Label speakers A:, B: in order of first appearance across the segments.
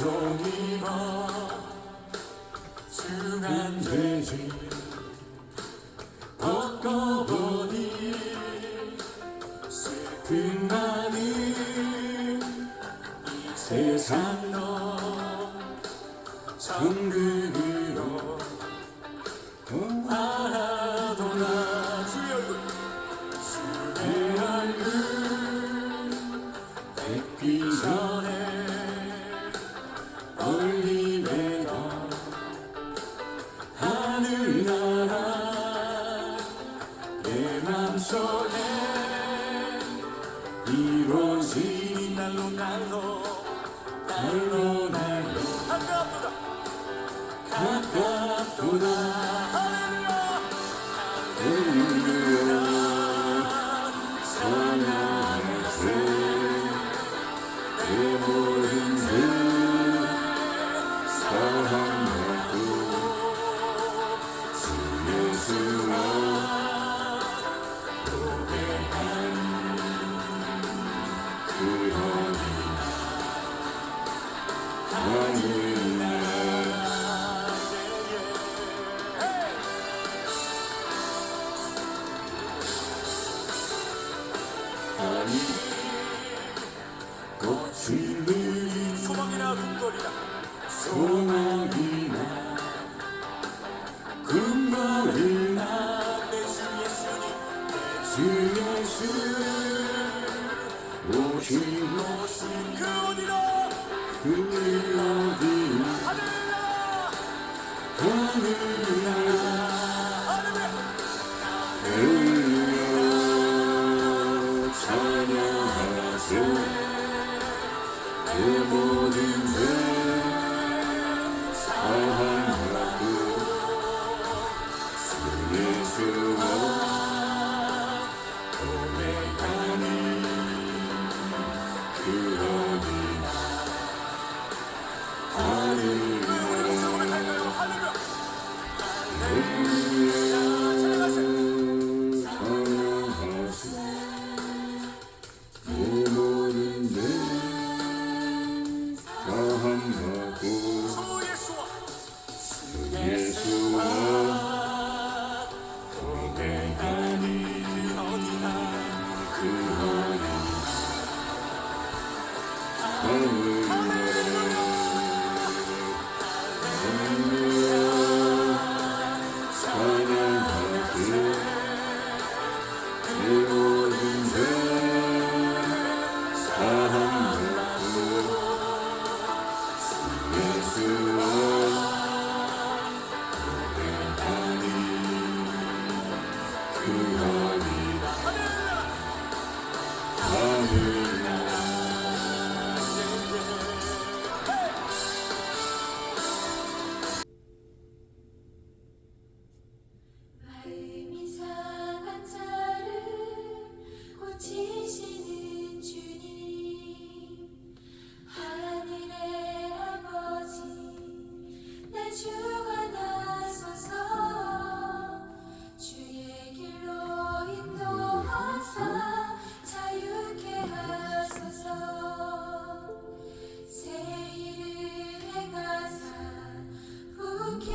A: 종이고 중한 죄지 벗고 보니 슬픈 마음 이 세상로 천국으로 바라보나 주의 얼굴 뵙기 전에 올리베도 하늘나라 내 맘속에 이루어진 날로 가깝도다 할렐루야 찬양하세 내 모든 죄 사랑하고 주 예수와 고백한 그 어린아 하늘나라 꽃을 누린
B: 소망이나 꿈돌이나
A: 소망이나 꿈거리나
B: 내 주 예수님
A: 주 예수 오신
B: 그 어디나
A: 그 어디나 하늘나라 할렐루야 찬양하세 내 모든 죄 사랑하고 주 예수와 고백하니 그 어디나 하늘나라 할렐루야 찬양하세 내 모든 죄 사랑하고 주 예수와 고백하니 그 어디나
C: 마음이 상한 자를 고치시는 주님 하늘의 아버지 날 주관하소서 주의 길로 인도하사 자유케 하소서 새 일을 행하사 웃게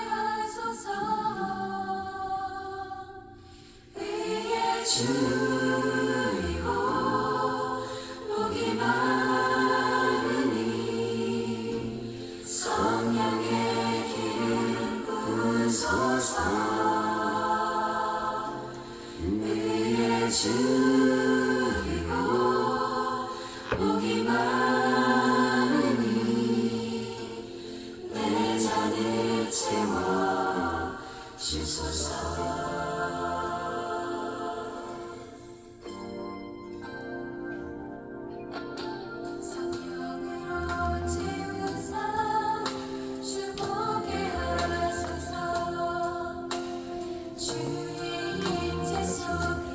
C: 하소서 의의 주이고 복이 많으니 성령의 길을 부소서 의의 주이고 복이 많으니 내 잔을 채워 주소서 성령으로 채우사 주복게 하소서 주의 임재 속에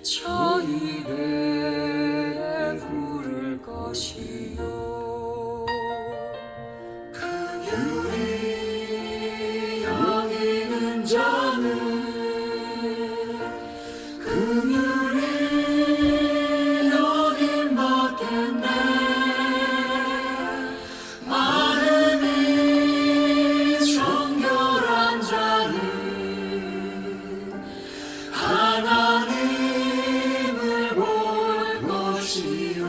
C: 저희 배에 부를 것이요 긍휼히 여기는 자는 긍휼히 여김 받겠네 마음이 정결한 자는 하나님을 볼 것이요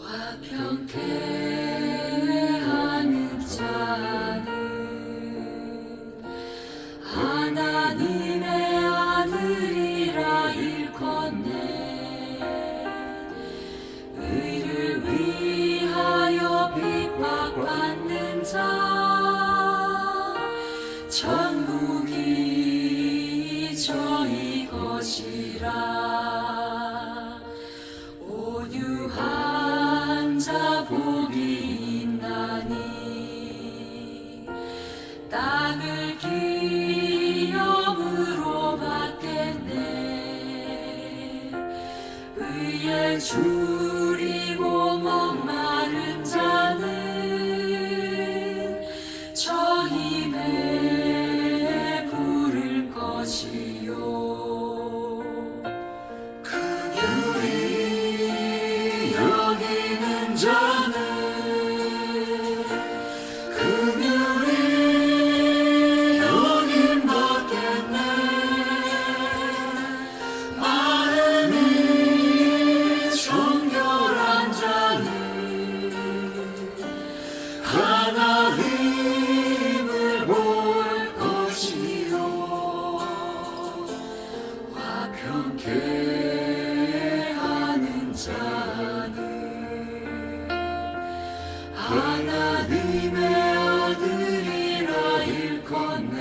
C: 화평케 하는 자는 하나님의 아들이라 일컫네 의를 위하여 핍박받는 자 천국이 저희 것이라 온유한 자 복이 있나니 땅을 기업으로 받겠네 의에 줄이고 목마른 자는 저희 배에 부를 것이요 긍휼히 여기는 자는 긍휼히 여김 받겠네 마음이 정결한 자는 하나님을 볼 것이요 화평케 하는 자는 하나님의 아들이라 일컫네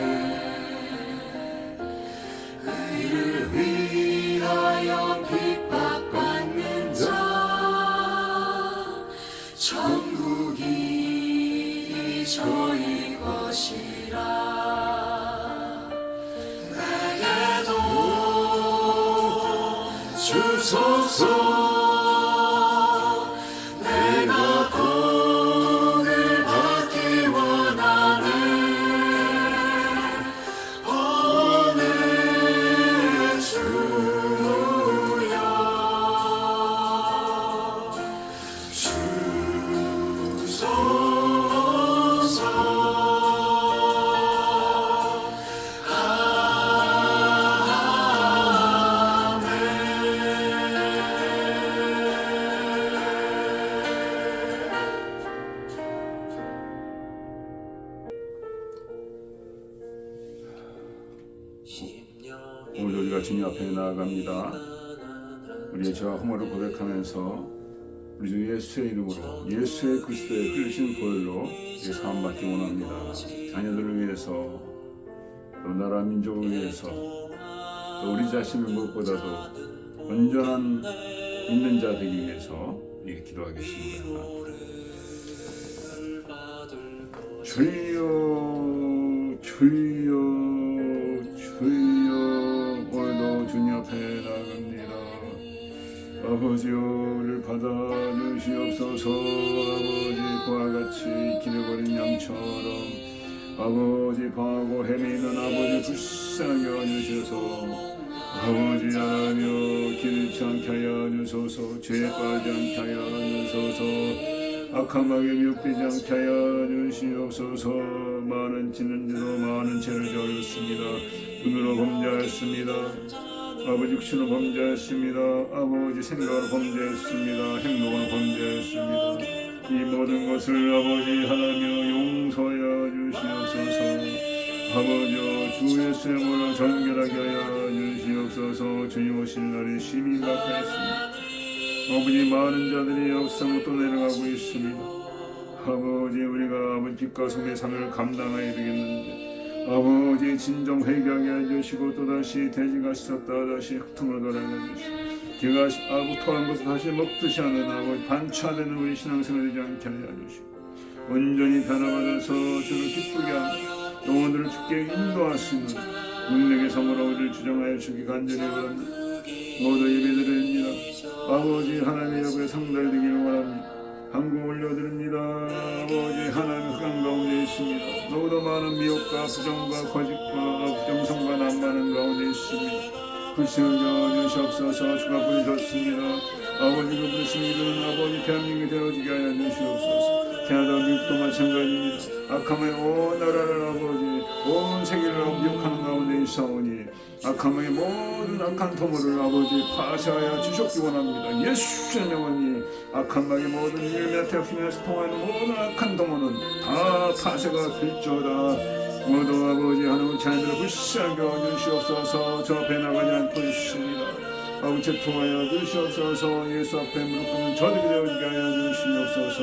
C: 의를 위하여 핍박받는 자 천국이 저희 것이라 내게도 주소서 내가 복을 받기 원하네 오늘 주여 주소서
A: 오늘 우리가 주님 앞에 나아갑니다. 우리의 죄와 허물을 고백하면서 우리 주 예수의 이름으로 예수의 그리스도의 흘리신 보혈로 사함받기 원합니다. 자녀들을 위해서 또 나라 민족을 위해서 또 우리 자신을 무엇보다도 온전한 믿는 자 되기 위해서 이렇게 기도하겠습니다. 주여 주여 주여 오늘도 주님 앞에 나갑니다. 아버지여 우리를 받아주시옵소서. 아버지 그와 같이 길어버린 양처럼 아버지 방하고 헤매이는 아버지 불쌍하게 하주셔서 아버지 하나며 길치 않게 하여 주소서. 죄에 빠지지 않게 하여 주소서. 악한 마귀에 미혹되지 않게 하여 주시옵소서. 많은 짓는데도 많은 죄를 저질렀습니다. 눈으로 범죄하였습니다. 아버지 육신으로 범죄하였습니다. 아버지 생각으로 범죄했습니다. 행동으로 범죄했습니다. 이 모든 것을 아버지 하나며 용서하여 주시옵소서. 아버지여 주 예수의 모여 정결하게 하여 주시옵소서. 주님 오실 날이 심히 막하였습니다. 아버지 많은 자들이 역사로 또 내려가고 있습니다. 아버지 우리가 아버지 빛과 소금의 삶을 감당하여야 되겠는데 아버지 진정 회개하게 해주시고 또다시 돼지가 씻었다 다시 흙탕으로 돌아가 주시고 개가 토한 것을 다시 먹듯이 하는 아버지 반차되는 우리 신앙생활 되지 않게 하여 주시고 온전히 변화받아서 주를 기쁘게 하며 영혼들을 주께 인도하시는 능력의 성으로 우리를 주정하여 주기 간절히 바랍니다. 모두 예배드립니다. 아버지 하나님의 옆에 상달되기를 바랍니다. 한국 올려드립니다. 아버지 하나님 흑암 가운데 있습니다. 너무도 많은 미혹과 부정과 거짓과 부정성과 난만한 가운데 있습니다. 부시여 주시옵소서. 주가 부르셨습니다. 아버지가 부르십니다. 아버지 대한민국에 되어지게 하여 주시옵소서. 캐나다 미국도 마찬가지입니다. 악함의 온 나라를 아버지 온 세계를 미혹하는 가운데 있사오니 악함의 모든 악한 도모를 아버지 파쇄하여 주셨기 원합니다. 예수의 영원히 악한 막의 모든 일면에 태풍에서 통하는 모든 악한 도모는 다 파쇄가 될지어다. 모두 아버지 하나님 자녀들을 불쌍히 여주시옵소서. 저 앞에 나가지 않고 있습니다. 아버지 통하여 주시옵소서. 예수 앞에 무릎 꿇는 저들이 되어지게 하여 주시옵소서.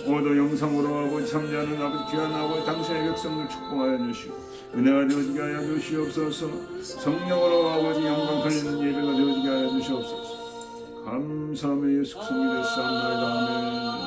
A: 모두 영상으로 아버지 참여하는 아버지 귀한 아버지 당신의 백성들 축복하여 주시고 은혜가 되어지게 하여 주시옵소서. 성령으로 아버지 영광 돌리는 예배가 되어지게 하여 주시옵소서. 감사하며 예수 성이 됐사옵나이다. 아멘.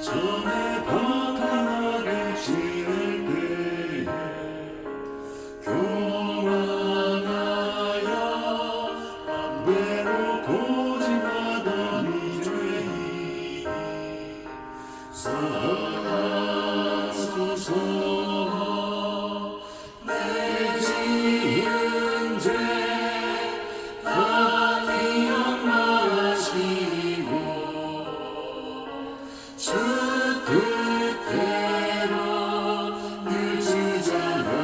C: 전에 바탕하게 지낼 때에 교만하여 맘대로 고집하던 이 죄이 사하소서. 내 지은 죄 다 기억나시고 주 뜻대로 늘 주장하소서.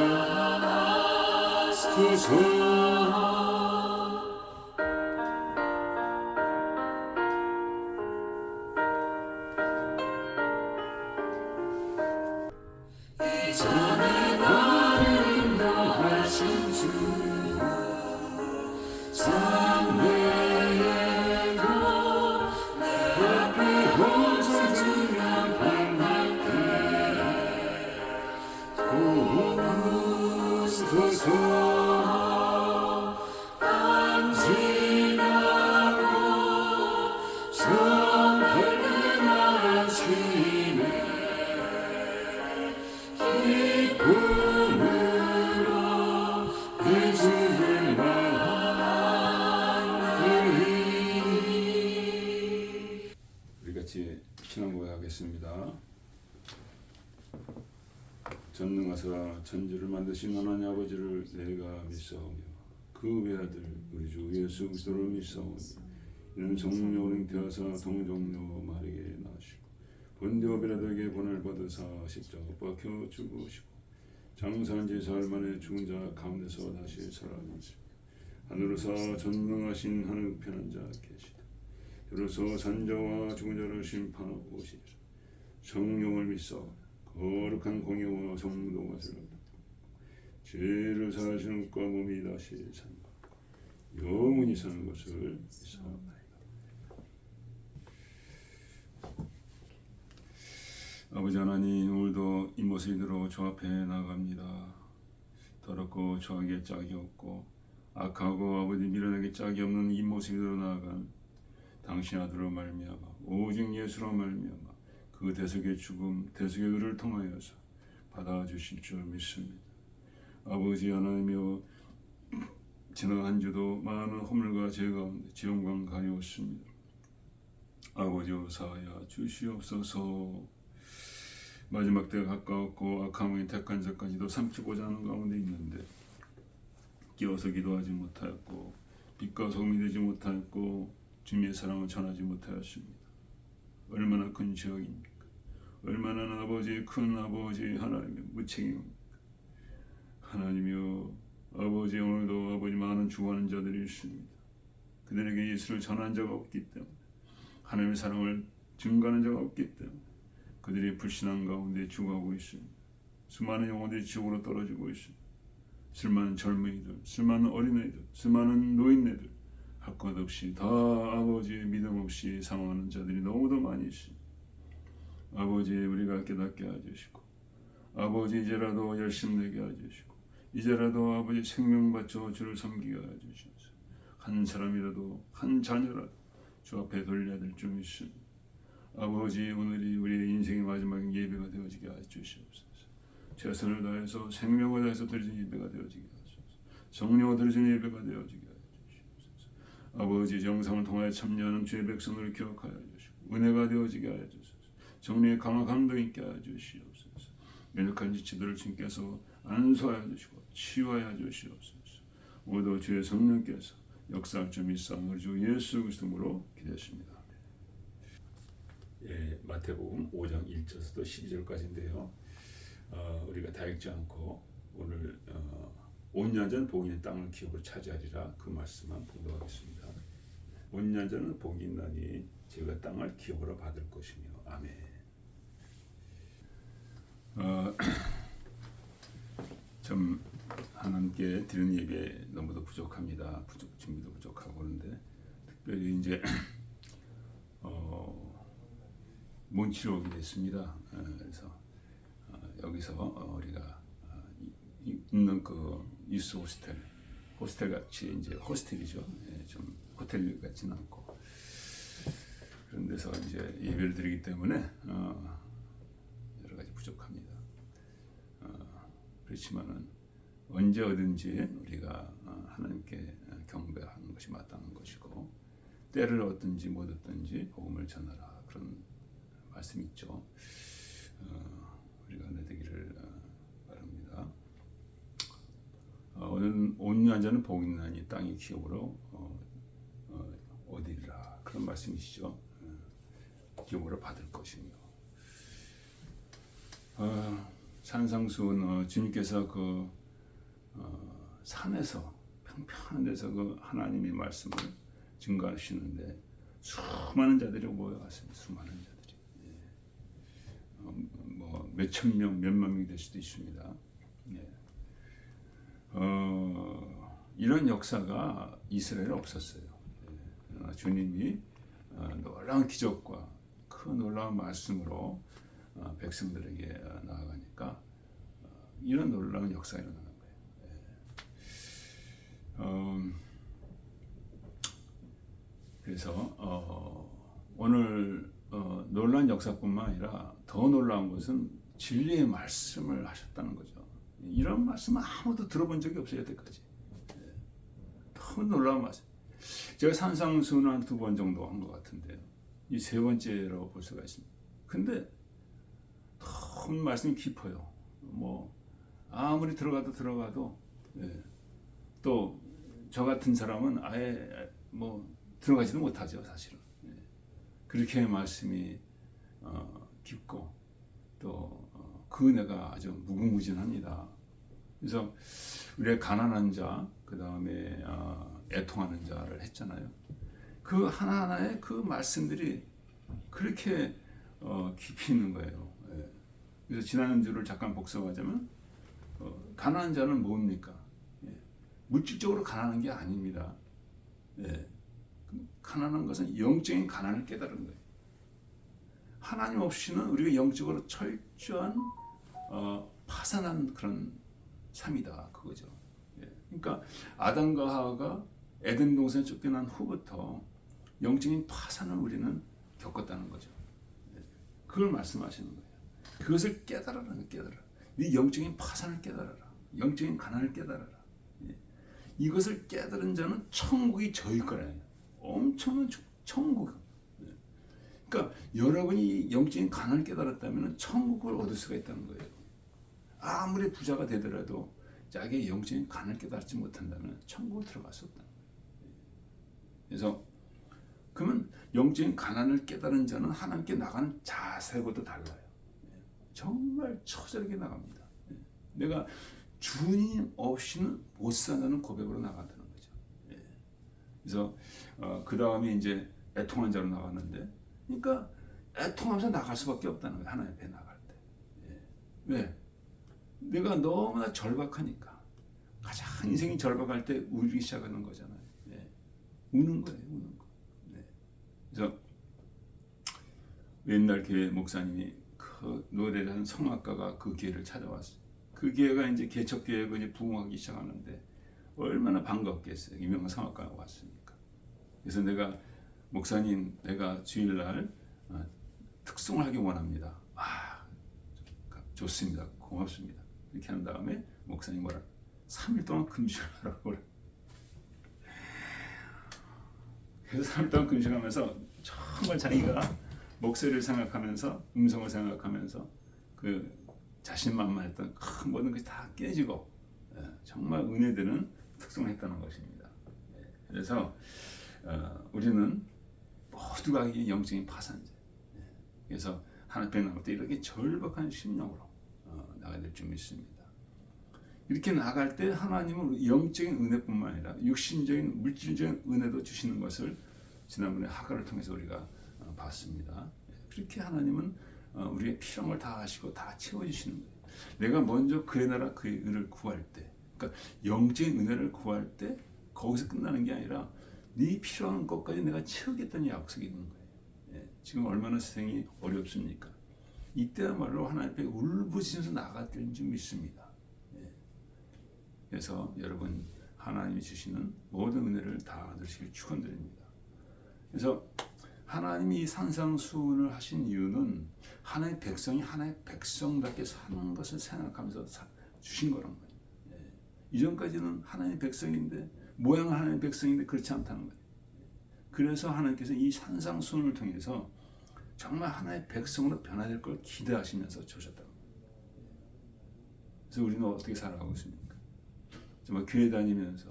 C: 이전에 나를 인도하신 주 장래에도 내 앞에 멈춰주면 밝게 도우소서. 안지나고 정확하게 나시네 기쁨으로 내 주를 만나리.
A: 우리 같이 신앙 고백하겠습니다. 전능하사 천지를 만드신 하나님 아버지를 내가 믿사오며 그 외아들 우리 주 예수 그리스도를 믿사오니 이는 성령으로 잉태하사 동정녀 마리아에게 나시고 본디오 빌라도에게 본을 받으사 십자가 박혀 죽으시고 장사한 지 사흘 만에 죽은 자 가운데서 다시 살아나시고 하늘에서 전능하신 하늘 편한 자 계시다. 이로써 산자와 죽은 자를 심판하고 오시리라. 성령을 믿사오며 거룩한 공예와 성도가 들어다 죄를 사하시는 것 몸이 다시 사는 것 영원히 사는 것을 믿사옵나이다. 아버지 하나님, 오늘도 이 모습으로 주 앞에 나갑니다. 더럽고 저에게 짝이 없고 악하고 아버지 밀어내기 짝이 없는 이 모습으로 나아간 당신 아들로 말미암아 오직 예수로 말미암아 그 대속의 죽음, 대속의 의를 통하여서 받아주실 줄 믿습니다. 아버지 하나님이여, 지난 한 주도 많은 허물과 죄 가운데 지옥과 가려웠습니다. 아버지여 사하여 주시옵소서. 마지막 때가 가까웠고 악함의 택한 자까지도 삼키고자 하는 가운데 있는데 끼어서 기도하지 못하였고 빛과 소금이 되지 못하였고 주님의 사랑을 전하지 못하였습니다. 얼마나 큰 죄악입니까? 얼마나 아버지 큰 아버지 하나님의 무책임입니까? 하나님이여 아버지 오늘도 아버지 많은 죽어가는 자들이 있습니다. 그들에게 예수를 전한 자가 없기 때문에 하나님의 사랑을 증거하는 자가 없기 때문에 그들이 불신앙 가운데 죽어가고 있습니다. 수많은 영혼들이 지옥으로 떨어지고 있습니다. 수많은 젊은이들, 수많은 어린아이들, 수많은 노인네들 할 것 없이 다 아버지의 믿음 없이 상황하는 자들이 너무도 많이 있습니다. 아버지 우리가 깨닫게 해주시고 아버지 이제라도 열심내게 해주시고 이제라도 아버지 생명 바쳐 주를 섬기게 해주시옵소서. 한 사람이라도 한 자녀라도 주 앞에 돌려야 될 줄 믿습니다. 아버지 오늘이 우리의 인생의 마지막 예배가 되어지게 해주시옵소서. 최선을 다해서 생명을 다해서 드리는 예배가 되어지게 하소서. 성령을 드리는 예배가 되어지게 하소서. 아버지 정상을 통하여 참여하는 주의 백성을 기억하여 주시고 은혜가 되어지게 하여 주소서. 정리의 강한 감동 있게 하여 주시옵소서. 연약한 지체들을 주님께서 안수하여 주시고 치유하여 주시옵소서. 오늘도 주의 성령께서 역사할 줄 믿사오니 주 예수 그리스도로 기도했습니다. 예, 마태복음 5장 1절부터 12절까지인데요. 우리가 다 읽지 않고 오늘 5년 전 복인의 땅을 기업으로 차지하리라 그 말씀만 봉독하겠습니다. 5년 전은 복이 있나니 제가 땅을 기업으로 받을 것이며 아멘. 좀 하나님께 드리는 예배 너무도 부족합니다. 준비도 부족하고 그런데 특별히 이제 몬치로 오게 됐습니다. 그래서 여기서 우리가 있는 그 유스 호스텔 같이 이제 호스텔이죠. 예, 좀 호텔 같지는 않고 그런 데서 이제 예배를 드리기 때문에 여러 가지 부족합니다. 그렇지만은 언제 어딘지 우리가 하나님께 경배하는 것이 마땅한 것이고 때를 얻든지 못 얻든지 복음을 전하라 그런 말씀이 있죠. 우리가 은혜 되기를 바랍니다. 오늘 온 여자는 복이 있나니 땅이 기업으로 얻으리라 그런 말씀이시죠. 기업으로 받을 것이며 산상수훈 주님께서 그 산에서 평평한 데서 그 하나님의 말씀을 증거하시는데 수많은 자들이 모여왔습니다. 수많은 자들이 뭐 몇천 명, 몇만 명이 될 수도 있습니다. 예. 이런 역사가 이스라엘에 없었어요. 예. 주님이 놀라운 기적과 큰 놀라운 말씀으로 백성들에게 나아가니까 이런 놀라운 역사가 일어나는 거예요. 그래서 오늘 놀라운 역사뿐만 아니라 더 놀라운 것은 진리의 말씀을 하셨다는 거죠. 이런 말씀은 아무도 들어본 적이 없어요 여태까지. 더 놀라운 말씀. 제가 산상수훈 한 2번 정도 한 것 같은데요. 이 3번째로 볼 수가 있습니다. 근데 더 말씀이 깊어요. 뭐 아무리 들어가도 또 저 같은 사람은 아예 뭐 들어가지도 못하죠 사실은. 그렇게 말씀이 깊고 또 그 은혜가 아주 무궁무진합니다. 그래서 우리가 가난한 자, 그 다음에 애통하는 자를 했잖아요. 그 하나하나의 그 말씀들이 그렇게 깊이 있는 거예요. 그래서 지난 주를 잠깐 복습하자면 가난한 자는 뭡니까? 물질적으로 가난한 게 아닙니다. 가난한 것은 영적인 가난을 깨달은 거예요. 하나님 없이는 우리가 영적으로 철저한 파산한 그런 삶이다 그거죠. 그러니까 아담과 하와가 에덴 동산에 쫓겨난 후부터 영적인 파산을 우리는 겪었다는 거죠. 그걸 말씀하시는 거예요. 그것을 깨달아라. 네 영적인 파산을 깨달아라. 영적인 가난을 깨달아라. 이것을 깨달은 자는 천국이 저일 거라요. 엄청난 천국. 그러니까 여러분이 영적인 가난을 깨달았다면 천국을 얻을 수가 있다는 거예요. 아무리 부자가 되더라도 자기의 영적인 가난을 깨달지 못한다면 천국을 들어갈 수 없다는 거예요. 그래서 그러면 영적인 가난을 깨달은 자는 하나님께 나가는 자세하고도 달라요. 정말 처절하게 나갑니다. 내가 주님 없이는 못 산다는 고백으로 나간다는 거죠. 그래서 그 다음에 이제 애통한 자로 나갔는데, 그러니까 애통하면서 나갈 수밖에 없다는 거예요. 하나님 앞에 나갈 때. 왜? 내가 너무나 절박하니까. 가장 인생이 절박할 때 울기 시작하는 거잖아요. 우는 거예요, 우는 거. 그래서 옛날 교회 목사님이 그 노래하는 성악가가 그 교회를 찾아왔어요. 그 교회가 이제 개척교회가 이제 부흥하기 시작하는데 얼마나 반갑겠어요. 유명한 성악가가 왔으니까. 그래서 내가 목사님, 내가 주일날 특송을 하기 원합니다. 좋습니다. 고맙습니다. 이렇게 한 다음에 목사님 뭐라? 3일 동안 금식하라고 그래. 그래서 3일 동안 금식하면서 정말 자기가 목소리를 생각하면서, 음성을 생각하면서 그 자신만만했던 큰 모든 것이 다 깨지고 정말 은혜되는 특성을 했다는 것입니다. 그래서 우리는 모두가 이게 영적인 파산제. 그래서 하나님 앞에 나갈 때 이렇게 절박한 심령으로 나가야 될 줄 믿습니다. 이렇게 나갈 때 하나님은 영적인 은혜뿐만 아니라 육신적인 물질적인 은혜도 주시는 것을 지난번에 하가를 통해서 우리가 봤습니다. 그렇게 하나님은 우리의 필요함을 다 아시고 다 채워주시는 거예요. 내가 먼저 그의 나라 그의 의를 구할 때, 그러니까 영적인 은혜를 구할 때 거기서 끝나는 게 아니라 네 필요한 것까지 내가 채우겠다는 약속이 있는 거예요. 지금 얼마나 세상이 어렵습니까? 이때야말로 하나님 앞에 울부짖으면서 나가야 되는 줄 믿습니다. 그래서 여러분, 하나님이 주시는 모든 은혜를 다 누리시길 축원드립니다. 그래서 하나님이 이 산상수훈을 하신 이유는 하나님의 백성이 하나님의 백성답게 사는 것을 생각하면서 주신 거란 말이에요. 이전까지는 하나님의 백성인데, 모양은 하나님의 백성인데 그렇지 않다는 거예요. 그래서 하나님께서 이 산상수훈을 통해서 정말 하나님의 백성으로 변화될 걸 기대하시면서 주셨다는 거예요. 그래서 우리는 어떻게 살아가고 있습니까? 정말 교회 다니면서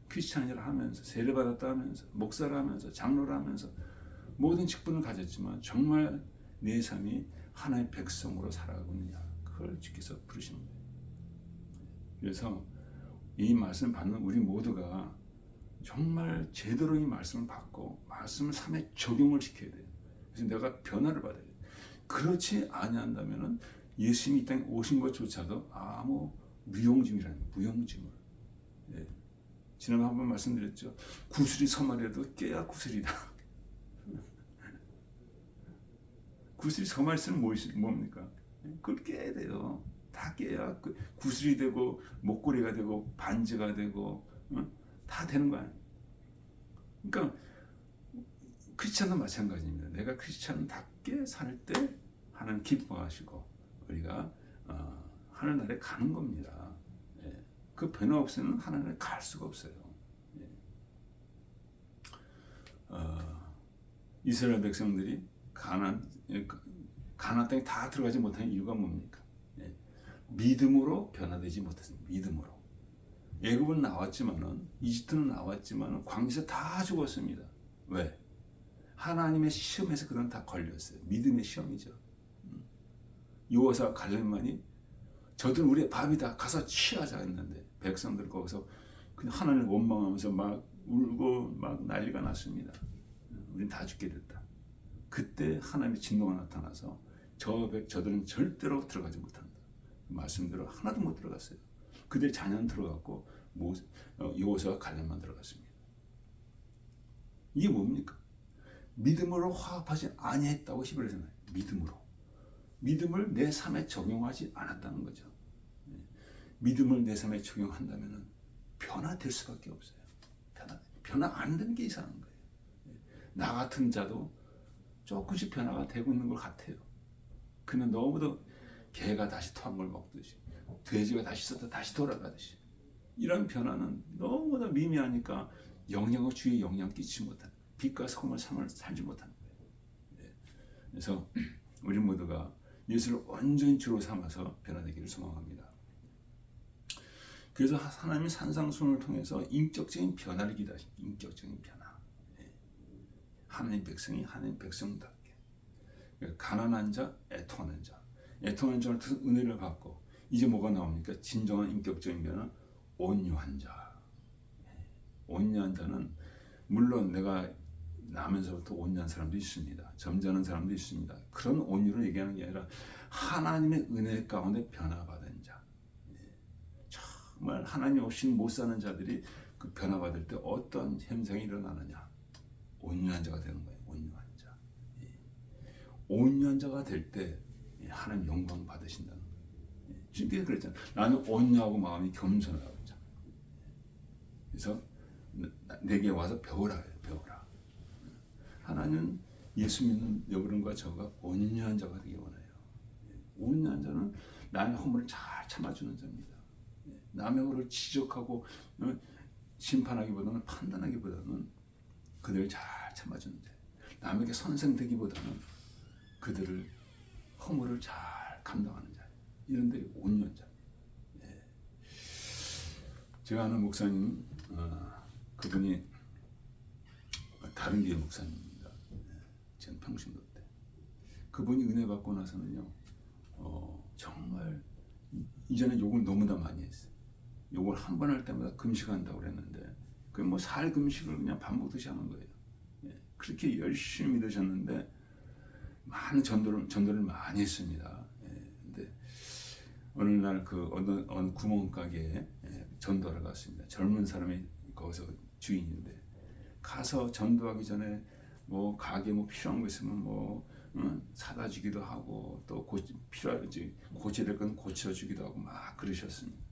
A: 크리스찬이라 하면서 세례받았다 하면서 목사를 하면서 장로를 하면서 모든 직분을 가졌지만 정말 내 삶이 하나님의 백성으로 살아가고 있느냐, 그걸 주께서 부르시는 거예요. 그래서 이 말씀을 받는 우리 모두가 정말 제대로 이 말씀을 받고 말씀을 삶에 적용을 시켜야 돼요. 그래서 내가 변화를 받아야 돼요. 그렇지 아니한다면은 예수님이 이 땅에 오신 것조차도 아무 무용지물이라는 무용지물. 지난번에 한번 말씀드렸죠. 구슬이 서말이라도 깨야 구슬이다. 구슬이 서말 쓰는 뭡니까? 그걸 깨야 돼요. 다 깨야 구슬이 되고 목걸이가 되고 반지가 되고 다 되는 거 아니에요. 그러니까 크리스찬도 마찬가지입니다. 내가 크리스찬답게 살 때 하나님 기뻐하시고 우리가 하늘나라에 가는 겁니다. 그 변화 없이는 하나님을 갈 수가 없어요. 이스라엘 백성들이 가나안 땅에 다 들어가지 못한 이유가 뭡니까? 믿음으로 변화되지 못했습니다. 믿음으로. 애굽은 나왔지만은, 이집트는 나왔지만은 광야에서 다 죽었습니다. 왜? 하나님의 시험에서 그들은 다 걸렸어요. 믿음의 시험이죠. 여호수아 갈렙만이 저들은 우리의 밥이다, 가서 취하자 했는데 백성들 거기서 그냥 하나님을 원망하면서 막 울고 막 난리가 났습니다. 우린 다 죽게 됐다. 그때 하나님의 진노가 나타나서 저들은 절대로 들어가지 못한다. 말씀대로 하나도 못 들어갔어요. 그들 자녀는 들어갔고 여호수아 갈렙만 들어갔습니다. 이게 뭡니까? 믿음으로 화합하지 아니했다고 히브리서는 믿음으로. 믿음을 내 삶에 적용하지 않았다는 거죠. 믿음을 내 삶에 적용한다면 변화될 수밖에 없어요. 변화 안 되는 게 이상한 거예요. 나 같은 자도 조금씩 변화가 되고 있는 것 같아요. 그러면 너무도 개가 다시 토한 걸 먹듯이, 돼지가 다시 썼다 다시 돌아가듯이, 이런 변화는 너무나 미미하니까 영양과 주위에 영향 끼치지 못하는, 빛과 소금을 삶을 살지 못하는 거예요. 그래서 우리 모두가 예수를 온전히 주로 삼아서 변화되기를 소망합니다. 그래서 하나님이 산상수훈을 통해서 인격적인 변화를 기대하십니다. 인격적인 변화. 하나님 백성이 하나님 백성답게. 가난한 자, 애통하는 자. 애통하는 자를 통해서 은혜를 받고 이제 뭐가 나옵니까? 진정한 인격적인 변화는 온유한 자. 온유한 자는 물론 내가 나면서부터 온유한 사람도 있습니다. 점잖은 사람도 있습니다. 그런 온유를 얘기하는 게 아니라 하나님의 은혜 가운데 변화받은 자. 정말 하나님 없이는 못 사는 자들이 그 변화받을 때 어떤 현상이 일어나느냐. 온유한 자가 되는 거예요. 온유한 자. 온유한 자가 될 때 하나님 영광 받으신다는 거예요. 주님께서 그랬잖아요. 나는 온유하고 마음이 겸손하고 자. 그래서 내게 와서 배우라. 배우라. 하나님은 예수 믿는 여러분과 저가 온유한 자가 되기 원해요. 온유한 자는 남의 허물을 잘 참아주는 자입니다. 남의 허물을 지적하고 심판하기보다는 판단하기보다는 그들을 잘 참아주는 자. 남에게 선생되기보다는 그들을 허물을 잘 감당하는 자. 이런 데이 온유한 자. 제가 아는 목사님, 그분이 다른 교회 목사님입니다. 전 평신도 때. 그분이 은혜 받고 나서는요, 정말 이전에 욕을 너무나 많이 했어요. 욕을 한 번 할 때마다 금식한다고 그랬는데, 그 뭐 살 금식을 그냥 밥 먹듯이 하는 거예요. 그렇게 열심히 믿으셨는데 많은 전도를 많이 했습니다. 근데 어느 날 그 어느 구멍가게에 전도를 갔습니다. 젊은 사람이 거기서 주인인데 가서 전도하기 전에 뭐 가게 뭐 필요한 거 있으면 뭐 사다 주기도 하고 또 필요하지 고쳐야 될 건 고쳐 주기도 하고 막 그러셨습니다.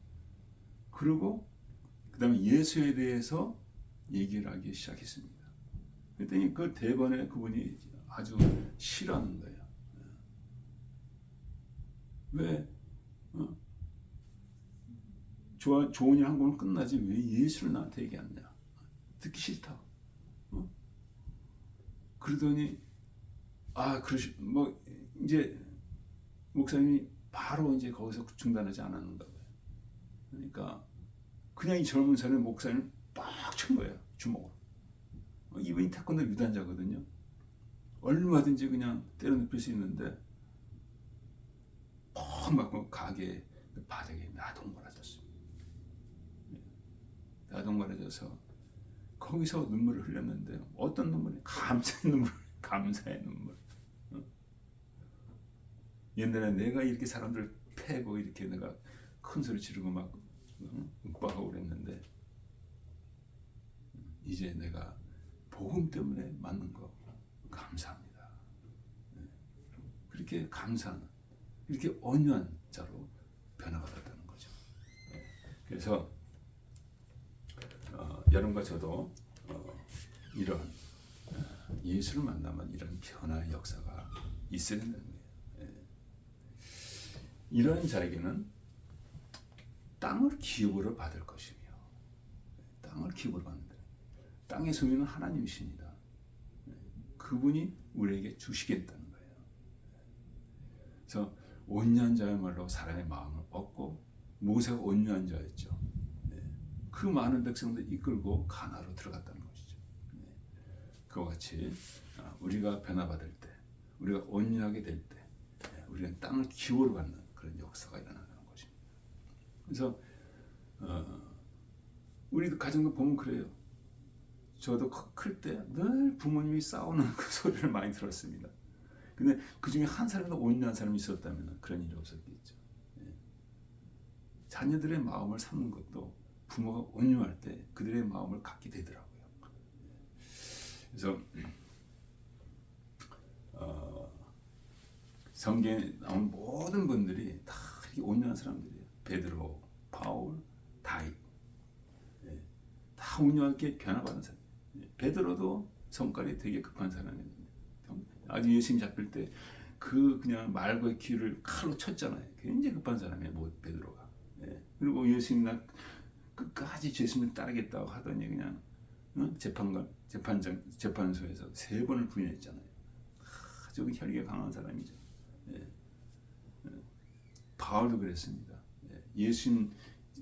A: 그리고 그다음에 예수에 대해서 얘기를 하기 시작했습니다. 그랬더니 그 대번에 그분이 아주 싫어하는 거예요. 왜 좋은 일 한 거면 끝나지 왜 예수를 나한테 얘기하느냐? 듣기 싫다. 그러더니 뭐 이제 목사님이 바로 이제 거기서 중단하지 않았는가 봐요. 그러니까 그냥 이 젊은 사람이 목사님을 빡 친 거예요. 주먹으로. 이분이 태권도 유단자거든요. 얼마든지 그냥 때려 눕힐 수 있는데 퍽 맞고 가게 바닥에 나동거라졌습니다. 나동거라져서 거기서 눈물을 흘렸는데 어떤 눈물이? 감사의 눈물. 옛날에 내가 이렇게 사람들 패고 이렇게 내가 큰 소리 지르고 막 윽박하고 그랬는데 이제 내가 복음 때문에 맞는 거 감사합니다. 그렇게 감사하는, 이렇게 온유한 자로 변화가 됐다는 거죠. 그래서 여러분과 저도 이런 예수를 만나면 이런 변화의 역사가 있어야 된다는 거예요. 이런 자에게는 땅을 기업으로 받을 것이며, 땅을 기업으로 받는다. 땅의 소유는 하나님이십니다. 그분이 우리에게 주시겠다는 거예요. 그래서 온유한 자야말로 사람의 마음을 얻고, 모세가 온유한 자였죠. 그 많은 백성들 이끌고 가나안으로 들어갔다는 것이죠. 그와 같이 우리가 변화받을 때, 우리가 온유하게 될 때, 우리는 땅을 기업으로 받는 그런 역사가 일어나는 것입니다. 그래서 우리도 가정도 보면 그래요. 저도 클 때 늘 부모님이 싸우는 그 소리를 많이 들었습니다. 근데 그 중에 한 사람도 온유한 사람이 있었다면 그런 일이 없었겠죠. 자녀들의 마음을 삼는 것도 부모가 온유할 때 그들의 마음을 갖게 되더라고요. 그래서 성경에 나온 모든 분들이 다 온유한 사람들이에요. 베드로, 바울, 다윗, 다 온유하게 변화받은 사람. 베드로도 성깔이 되게 급한 사람이었는데 아주 예수님 잡힐 때 그냥 말고의 귀를 칼로 쳤잖아요. 굉장히 급한 사람이에요, 베드로가. 그리고 예수님 나 끝까지 예수님을 따르겠다고 하더니 그냥 재판소에서 3번을 부인했잖아요. 아주 혈기가 강한 사람이죠. 바울도 그랬습니다. 예수님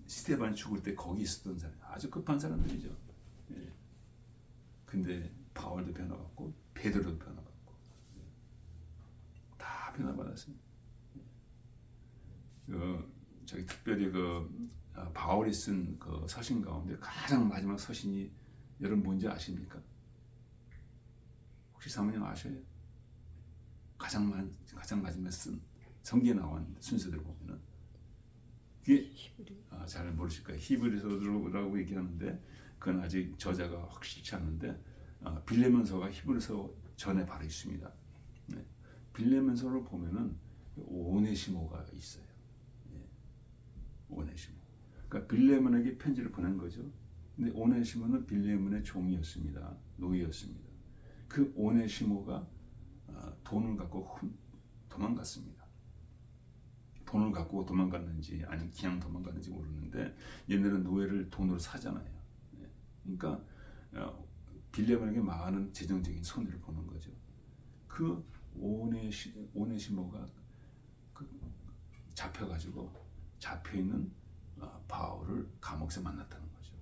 A: 스데반 죽을 때 거기 있었던 사람, 아주 급한 사람들이죠. 근데 바울도 변화받고 베드로도 변화받고 다 변화받았어요. 저기 특별히 바울이 쓴 그 서신 가운데 가장 마지막 서신이 여러분 뭔지 아십니까? 혹시 사모님 아셔요? 가장 마지막에 쓴 성경에 나온 순서대로 보면은 그게 잘 모르실 거예요. 히브리서라고 얘기하는데 그건 아직 저자가 확실치 않은데 빌레몬서가 히브리서 전에 바로 있습니다. 네. 빌레몬서를 보면은 오네시모가 있어요. 네. 오네시모. 그러니까 빌레몬에게 편지를 보낸 거죠. 근데 오네시모는 빌레몬의 종이었습니다. 노예였습니다. 그 오네시모가 돈을 갖고 도망갔습니다. 돈을 갖고 도망갔는지 아니면 그냥 도망갔는지 모르는데 얘네는 노예를 돈으로 사잖아요. 그러니까 빌레몬에게 많은 재정적인 손해를 보는 거죠. 그 오네시모가 잡혀가지고 잡혀있는 바울을 감옥에서 만났다는 거죠.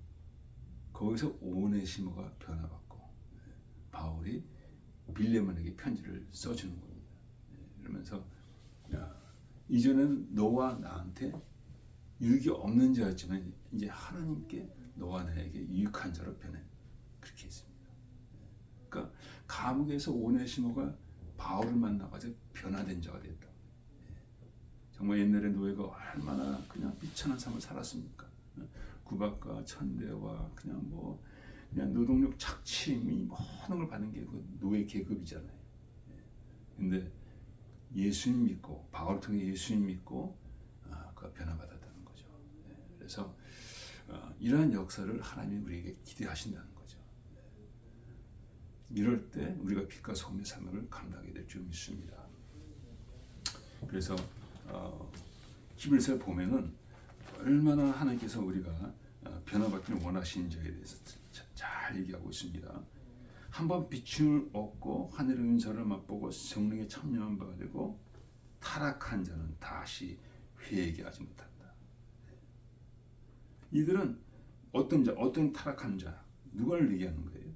A: 거기서 오네시모가 변화받고 바울이 빌레몬에게 편지를 써주는 겁니다. 그러면서 이전에는 너와 나한테 유익이 없는 자였지만 이제 하나님께 너와 나에게 유익한 자로 변해 그렇게 했습니다. 그러니까 감옥에서 오네시모가 바울을 만나가지고 변화된 자가 됐다. 정말 옛날에 노예가 얼마나 그냥 비천한 삶을 살았습니까? 구박과 천대와 그냥 노동력 착취 모든 걸 받는 게 그 노예 계급이잖아요. 근데 예수님 믿고 바울을 통해 예수님 믿고 그 변화받았다는 거죠. 그래서 이러한 역사를 하나님이 우리에게 기대하신다는 거죠. 이럴 때 우리가 빛과 소금의 삶을 감당하게 될 줄 믿습니다. 그래서 히브리서에 보면은 얼마나 하나님께서 우리가 변화받기를 원하시는지에 대해서 잘 얘기하고 있습니다. 한번 빛을 얻고 하늘의 은사를 맛보고 성령에 참여한 바가 되고 타락한 자는 다시 회개하지 못한다. 이들은 어떤 타락한 자, 누가를 얘기하는 거예요?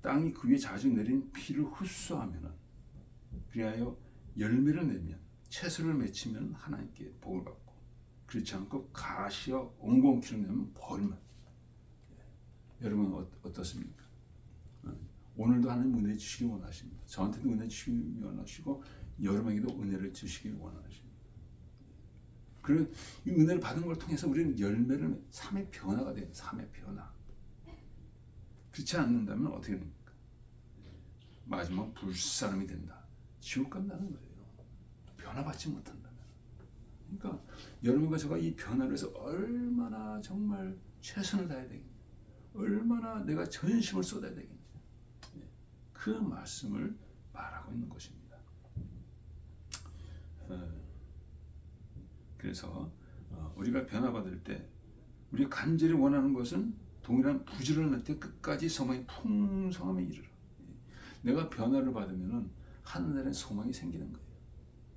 A: 땅이 그 위에 자주 내린 비를 흡수하면은 그리하여 열매를 내면 채소를 맺히면 하나님께 복을 받고 그렇지 않고 가시와 엉겅퀴를 내면 벌만. 여러분 어떻습니까? 오늘도 하나님 은혜 주시기 원하십니다. 저한테도 은혜 주시기 원하시고 여러분에게도 은혜를 주시기 원하십니다. 그리고 이 은혜를 받은 걸 통해서 우리는 열매를 삶의 변화가 돼요. 삶의 변화. 그렇지 않는다면 어떻게 됩니까? 마지막 불사람이 된다. 지옥 간다는 거예요. 변화받지 못한다면. 그러니까 여러분과 제가 이 변화를 위해서 얼마나 정말 최선을 다해야 되겠냐. 얼마나 내가 전심을 쏟아야 되겠냐. 그 말씀을 말하고 있는 것입니다. 그래서 우리가 변화받을 때 우리가 간절히 원하는 것은 동일한 부지런할 때 끝까지 소망이 풍성함에 이르러. 내가 변화를 받으면 하늘에 소망이 생기는 거예요.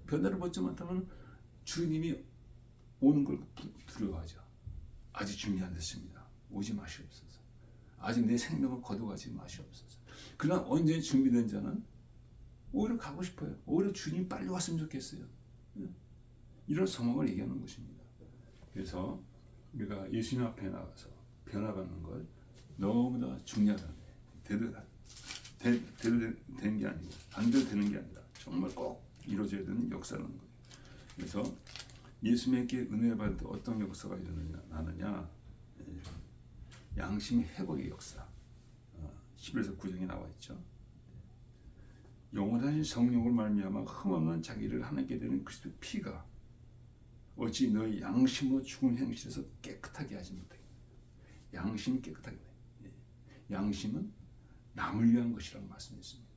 A: 변화를 받지 못하면 주님이 오는 걸 두려워하죠. 아직 준비 안 됐습니다. 오지 마시옵소서. 아직 내 생명을 거둬가지 마시옵소서. 그러나 언제 준비된 자는 오히려 가고 싶어요. 오히려 주님 빨리 왔으면 좋겠어요. 이런 소망을 얘기하는 것입니다. 그래서 우리가 예수님 앞에 나가서 변화받는 걸 너무나 중요하다는 대로 되는 게 아니고 반대로 되는 게 아니라 정말 꼭 이루어져야 되는 역사라는 거예요. 그래서 예수님께 은혜 받을 때 어떤 역사가 일어나느냐? 양심 회복의 역사. 11서 9장에 나와 있죠. 영원하신 성령을 말미암아 흠없는 자기를 하나님께 드리는 그리스도의 피가 어찌 너희 양심으로 죽은 행실에서 깨끗하게 하지 못하겠냐. 양심이 깨끗하게 돼. 양심은 남을 위한 것이라고 말씀했습니다.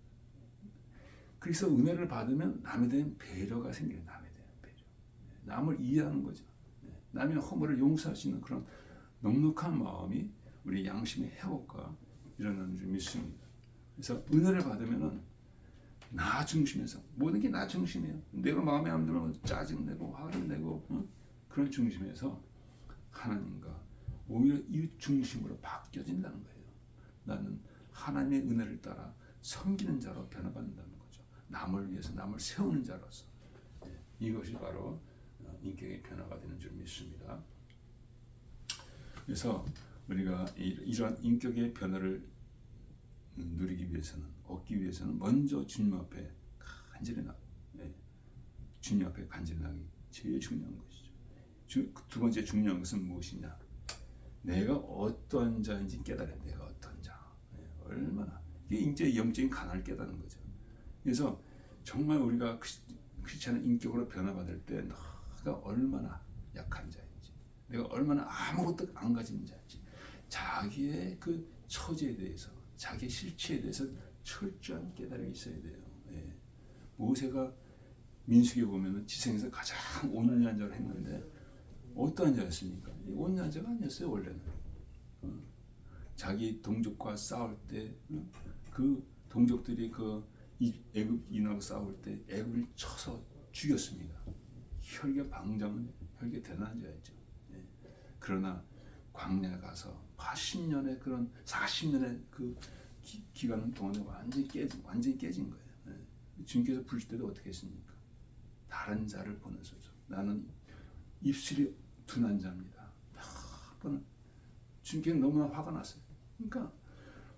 A: 그래서 은혜를 받으면 남에 대한 배려가 생겨요. 남에 대한 배려. 남을 이해하는 거죠. 남의 허물을 용서할 수 있는 그런 넉넉한 마음이 우리 양심의 회복과 일어나는 줄 믿습니다. 그래서 은혜를 받으면은 나 중심에서 모든 게 나 중심이에요. 내가 마음에 안 들면 짜증내고 화를 내고 그런 중심에서 하나님과 오히려 이웃 중심으로 바뀌어진다는 거예요. 나는 하나님의 은혜를 따라 섬기는 자로 변화받는다는 거죠. 남을 위해서 남을 세우는 자로서. 이것이 바로 인격의 변화가 되는 줄 믿습니다. 그래서 우리가 이러한 인격의 변화를 누리기 위해서는, 얻기 위해서는 먼저 주님 앞에 간절히 주님 앞에 간절히 나기 제일 중요한 것이죠. 두 번째 중요한 것은 무엇이냐? 내가 어떠한 자인지 깨달아야 돼. 내가 어떤 자, 얼마나 이게 이제 영적인 가난을 깨닫는 거죠. 그래서 정말 우리가 크리스찬의 인격으로 변화받을 때 내가 얼마나 약한 자인지, 내가 얼마나 아무것도 안 가진 자인지, 자기의 그 처지에 대해서, 자기의 실체에 대해서 철저한 깨달음이 있어야 돼요. 모세가 민수기에 보면은 지성에서 가장 온유한 자를 했는데 어떠한 자였습니까? 온유한 자가 아니었어요 원래는. 자기 동족과 싸울 때 그 동족들이 그 애굽 인하고 싸울 때 애굽을 쳐서 죽였습니다. 혈계 방장은 혈계 대단한 자였죠. 그러나 광야에 가서 80년의 그런 40년의 그 기간 동안에 완전히 깨진 거예요. 주님께서 부르실 때도 어떻게 했습니까? 다른 자를 보내소서. 나는 입술이 둔한 자입니다. 주님께서 너무나 화가 났어요. 그러니까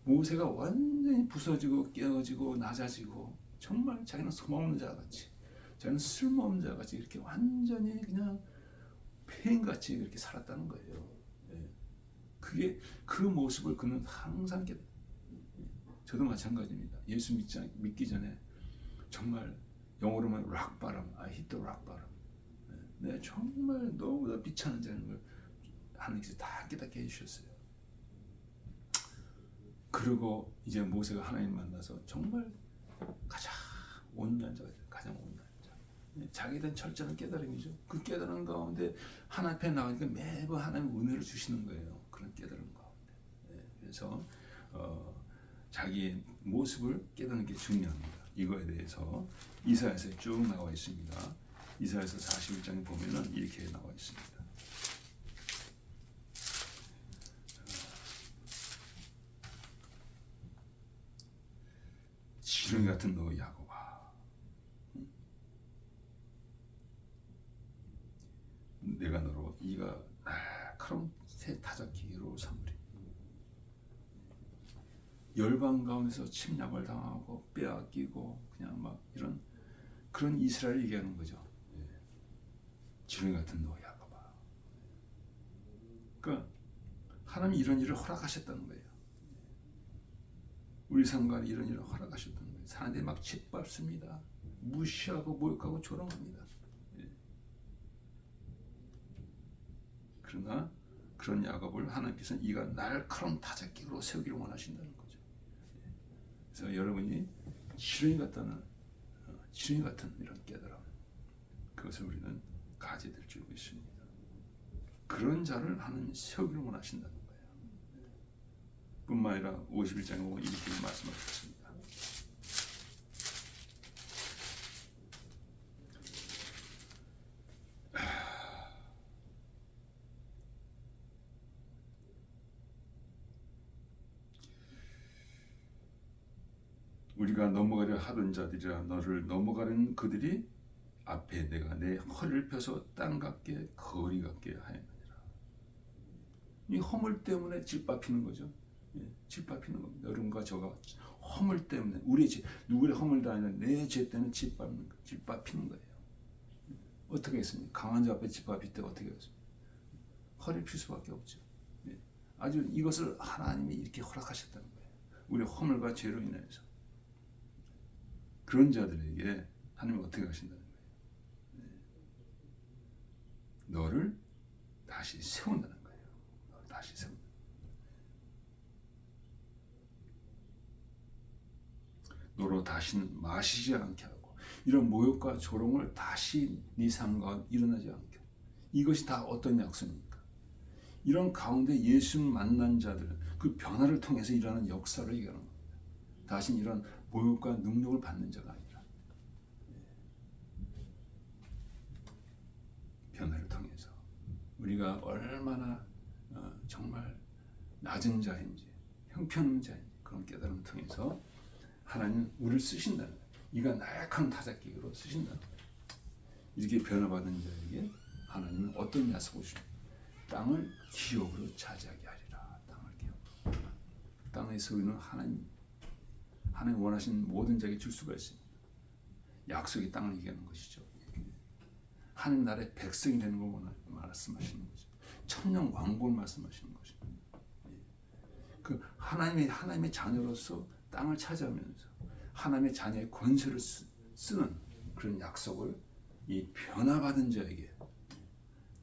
A: 모세가 완전히 부서지고 깨어지고 낮아지고 정말 자기는 소망없는 자같이, 자기는 쓸모없는 자같이 이렇게 완전히 그냥 폐인같이 이렇게 살았다는 거예요. 그게 그 모습을 그는 항상 저도 마찬가지입니다. 예수 믿기 전에 정말 영어로 말하면 락 바람, I hit the rock bottom. 네, 정말 너무나 비참한 자인 걸 하나님께서 다 깨닫게 해주셨어요. 그리고 이제 모세가 하나님 만나서 정말 가장 온유한 자가 돼요. 가장 온유한 자. 자기에 대한 철저한 깨달음이죠. 그 깨달음 가운데 하나님 앞에 나가니까 매번 하나님 은혜를 주시는 거예요. 그런 깨달음 가운데. 그래서 자기의 모습을 깨닫는 게 중요합니다. 이거에 대해서 이사야서에 쭉 나와 있습니다. 이사야서 41장에 보면은 이렇게 나와 있습니다. 지렁이 같은 너 야곱아, 내가 너로 이가 날카로운 새 타작기로 삼으리. 열방 가운데서 침략을 당하고 빼앗기고 그냥 막 이런 그런 이스라엘 얘기하는 거죠. 지렁이 같은 너 야곱아. 그러니까 하나님이 이런 일을 허락하셨다는 거예요. 우리 상관에 이런 일을 허락하셨다는 거예요. 사람들이 막 짓밟습니다. 무시하고 모욕하고 조롱합니다. 그러나 그런 야곱을 하나님께서는 이가 날카로운 타작기로 세우기를 원하신다는 거죠. 그래서 여러분이 지렁이 같은 이런 깨달음, 그것을 우리는 가져야 될 줄 믿습니다. 그런 자를 하나님 세우기를 원하신다는 거예요. 뿐만 아니라 51장에 보면 이렇게 말씀하셨습니다. 우리가 넘어가려 하던 자들이라 너를 넘어가는 그들이 앞에 내가 내 허리를 펴서 땅 같게 거리 같게 하였느니라. 이 허물 때문에 짓밟히는 거죠. 짓밟히는 겁니다. 여러분과 저가 허물 때문에 우리의 죄, 누구의 허물도 아니라 내 죄 때문에 짓밟히는 거예요. 어떻게 했습니까? 강한 자 앞에 짓밟힐 때 어떻게 했습니까? 허리를 필 수밖에 없죠. 아주 이것을 하나님이 이렇게 허락하셨다는 거예요. 우리의 허물과 죄로 인해서. 그런 자들에게 하나님은 어떻게 하신다는 거예요? 너를 다시 세운다는 거예요. 너를 다시 세운다. 너로 다시는 마시지 않게 하고 이런 모욕과 조롱을 다시 네 삶 가운데 일어나지 않게. 이것이 다 어떤 약속입니까? 이런 가운데 예수 만난 자들 그 변화를 통해서 일어나는 역사를 얘기하는 겁니다. 다시는 이런 모욕과 능력을 받는 자가 아니라 변화를 통해서 우리가 얼마나 정말 낮은 자인지 형편없는 자인지 그런 깨달음을 통해서 하나님은 우리를 쓰신다는 거예요. 이가 나약한 타작기로 쓰신다는 거예요. 이렇게 변화받은 자에게 하나님은 어떤 약속을 주십니까? 땅을 기업으로 차지하게 하리라. 땅을 기업으로. 땅의 소유는 하나님 원하신 모든 자에게 줄 수가 있습니다. 약속이 땅을 얘기하는 것이죠. 하나님 나라의 백성이 되는 걸 말씀하시는 거죠. 천년 왕국을 말씀하시는 것입니다. 그 하나님의 자녀로서 땅을 차지하면서 하나님의 자녀의 권세를 쓰는 그런 약속을 이 변화받은 자에게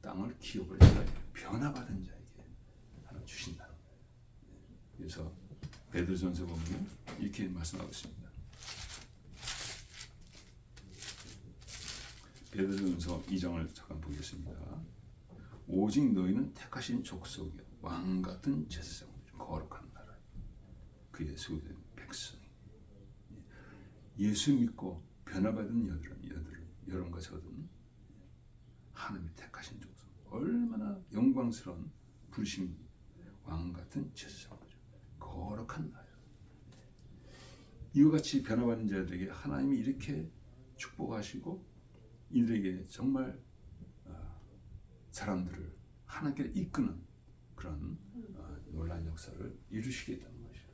A: 땅을 기업으로 변화받은 자에게 하나님 주신다는 거예요. 그래서 베드로전서 보면 이렇게 말씀하고 있습니다. 베드로전서 2장을 잠깐 보겠습니다. 오직 너희는 택하신 족속이요 왕 같은 제사장 거룩한 나라 그의 소유된 백성이 예수 믿고 변화받은 여러분과 저들은 하나님이 택하신 족속 얼마나 영광스러운 부르심 왕 같은 제사장이죠. 거룩한 나라 이와 같이 변화받는 자들에게 하나님이 이렇게 축복하시고 이들에게 정말 사람들을 하나님께 이끄는 그런 놀라운 역사를 이루시겠다는 것이에요.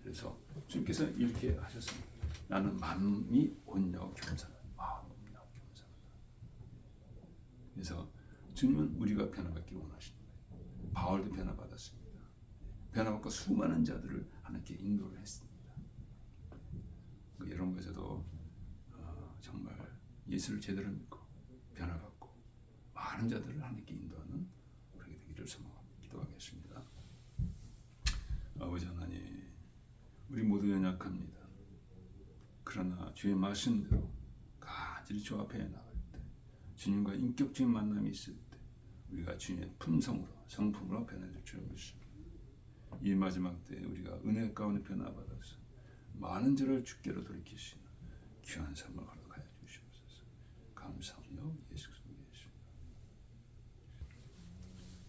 A: 그래서 주님께서 이렇게 하셨습니다. 나는 마음이 온유하고 겸손하다. 마음이 온유하고 겸손하다. 그래서 주님은 우리가 변화받기 원하십니다. 바울도 변화받았습니다. 변화받고 수많은 자들을 하나님께 인도를 했습니다. 이런 것에도 정말 예수를 제대로 믿고 변화받고 많은 자들을 하나님께 인도하는 그렇게 되기를 소망합니다. 기도하겠습니다. 아버지 하나님, 우리 모두 연약합니다. 그러나 주의 말씀대로 간절히 주 앞에 나갈 때, 주님과 인격적인 만남이 있을 때, 우리가 주님의 품성으로 성품으로 변화될 줄 믿습니다. 이 마지막 때 우리가 은혜 가운데 변화받아서 많은 자를 주께로 돌이키시는 귀한 삶을 허락하여 주시옵소서. 감사하며 예수 그리스도의 예수입니다.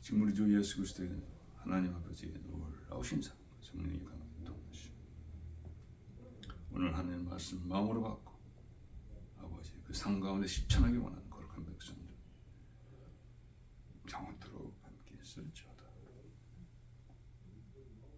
A: 지금 우리 주 예수 그리스도의 하나님 아버지의 놀라우신 사랑, 성령의 감격을 통하시고 오늘 하나님 말씀 마음으로 받고 아버지 그 삶 가운데 실천하기 원하는 거룩한 백성들 영원토록 함께 있을지